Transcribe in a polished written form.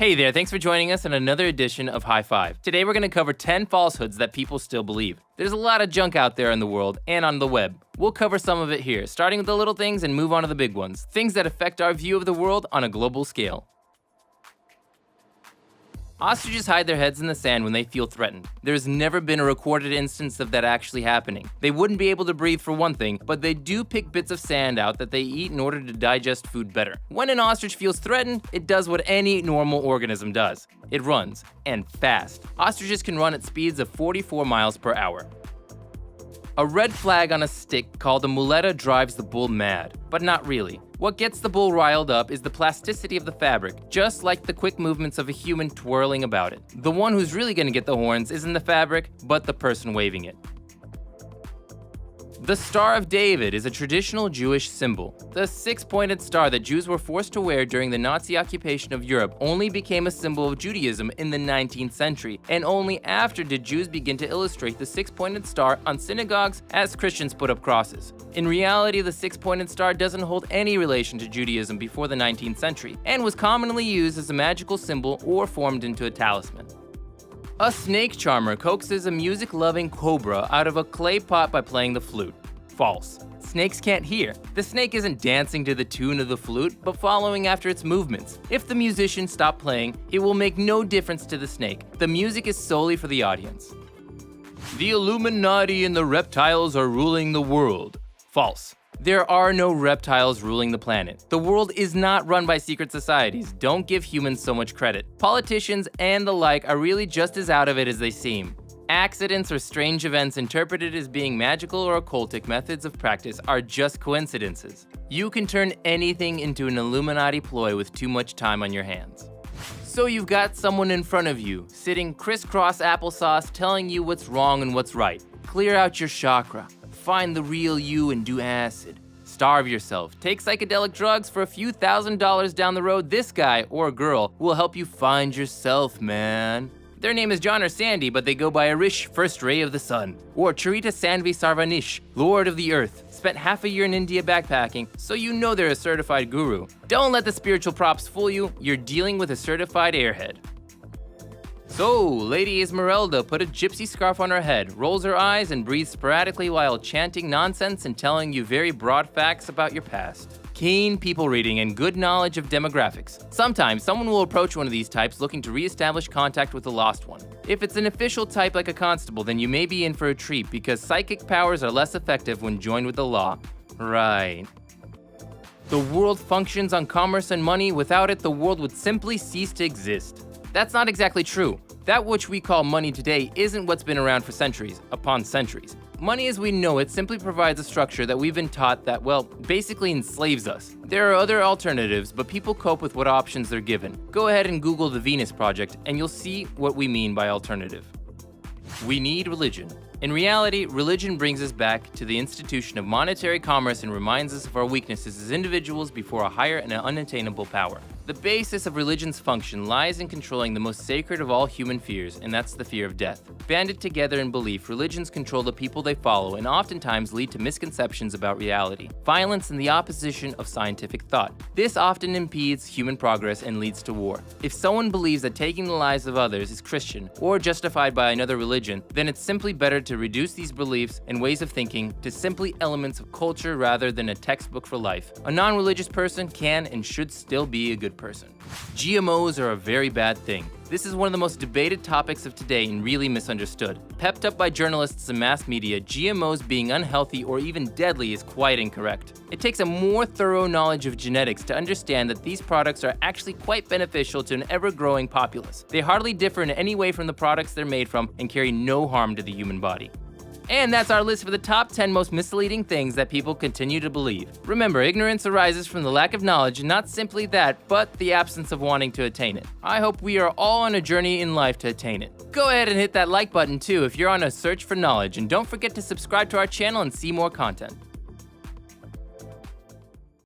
Hey there, thanks for joining us on another edition of High Five. Today we're going to cover 10 falsehoods that people still believe. There's a lot of junk out there in the world and on the web. We'll cover some of it here, starting with the little things and move on to the big ones. Things that affect our view of the world on a global scale. Ostriches hide their heads in the sand when they feel threatened. There's never been a recorded instance of that actually happening. They wouldn't be able to breathe for one thing, but they do pick bits of sand out that they eat in order to digest food better. When an ostrich feels threatened, it does what any normal organism does. It runs, and fast. Ostriches can run at speeds of 44 miles per hour. A red flag on a stick called a muleta drives the bull mad, but not really. What gets the bull riled up is the plasticity of the fabric, just like the quick movements of a human twirling about it. The one who's really going to get the horns isn't the fabric, but the person waving it. The Star of David is a traditional Jewish symbol. The six-pointed star that Jews were forced to wear during the Nazi occupation of Europe only became a symbol of Judaism in the 19th century, and only after did Jews begin to illustrate the six-pointed star on synagogues as Christians put up crosses. In reality, the six-pointed star doesn't hold any relation to Judaism before the 19th century, and was commonly used as a magical symbol or formed into a talisman. A snake charmer coaxes a music-loving cobra out of a clay pot by playing the flute. False. Snakes can't hear. The snake isn't dancing to the tune of the flute, but following after its movements. If the musician stopped playing, it will make no difference to the snake. The music is solely for the audience. The Illuminati and the reptiles are ruling the world. False. There are no reptiles ruling the planet. The world is not run by secret societies. Don't give humans so much credit. Politicians and the like are really just as out of it as they seem. Accidents or strange events interpreted as being magical or occultic methods of practice are just coincidences. You can turn anything into an Illuminati ploy with too much time on your hands. So you've got someone in front of you, sitting crisscross applesauce telling you what's wrong and what's right. Clear out your chakra. Find the real you and do acid. Starve yourself. Take psychedelic drugs for a few $1,000s down the road. This guy or girl will help you find yourself, man. Their name is John or Sandy, but they go by Arish, first ray of the sun. Or Charita Sandvi Sarvanish, lord of the earth. Spent half a year in India backpacking, so you know they're a certified guru. Don't let the spiritual props fool you. You're dealing with a certified airhead. So, Lady Esmeralda put a gypsy scarf on her head, rolls her eyes, and breathes sporadically while chanting nonsense and telling you very broad facts about your past. Keen people reading and good knowledge of demographics. Sometimes someone will approach one of these types looking to re-establish contact with the lost one. If it's an official type like a constable, then you may be in for a treat because psychic powers are less effective when joined with the law. Right. The world functions on commerce and money. Without it, the world would simply cease to exist. That's not exactly true. That which we call money today isn't what's been around for centuries upon centuries. Money as we know it simply provides a structure that we've been taught that, well, basically enslaves us. There are other alternatives, but people cope with what options they're given. Go ahead and Google the Venus Project, and you'll see what we mean by alternative. We need religion. In reality, religion brings us back to the institution of monetary commerce and reminds us of our weaknesses as individuals before a higher and unattainable power. The basis of religion's function lies in controlling the most sacred of all human fears, and that's the fear of death. Banded together in belief, religions control the people they follow and oftentimes lead to misconceptions about reality, violence, and the opposition of scientific thought. This often impedes human progress and leads to war. If someone believes that taking the lives of others is Christian or justified by another religion, then it's simply better to reduce these beliefs and ways of thinking to simply elements of culture rather than a textbook for life. A non-religious person can and should still be a good person. GMOs are a very bad thing. This is one of the most debated topics of today and really misunderstood. Pepped up by journalists and mass media, GMOs being unhealthy or even deadly is quite incorrect. It takes a more thorough knowledge of genetics to understand that these products are actually quite beneficial to an ever-growing populace. They hardly differ in any way from the products they're made from and carry no harm to the human body. And that's our list for the top 10 most misleading things that people continue to believe. Remember, ignorance arises from the lack of knowledge, and not simply that, but the absence of wanting to attain it. I hope we are all on a journey in life to attain it. Go ahead and hit that like button too if you're on a search for knowledge, and don't forget to subscribe to our channel and see more content.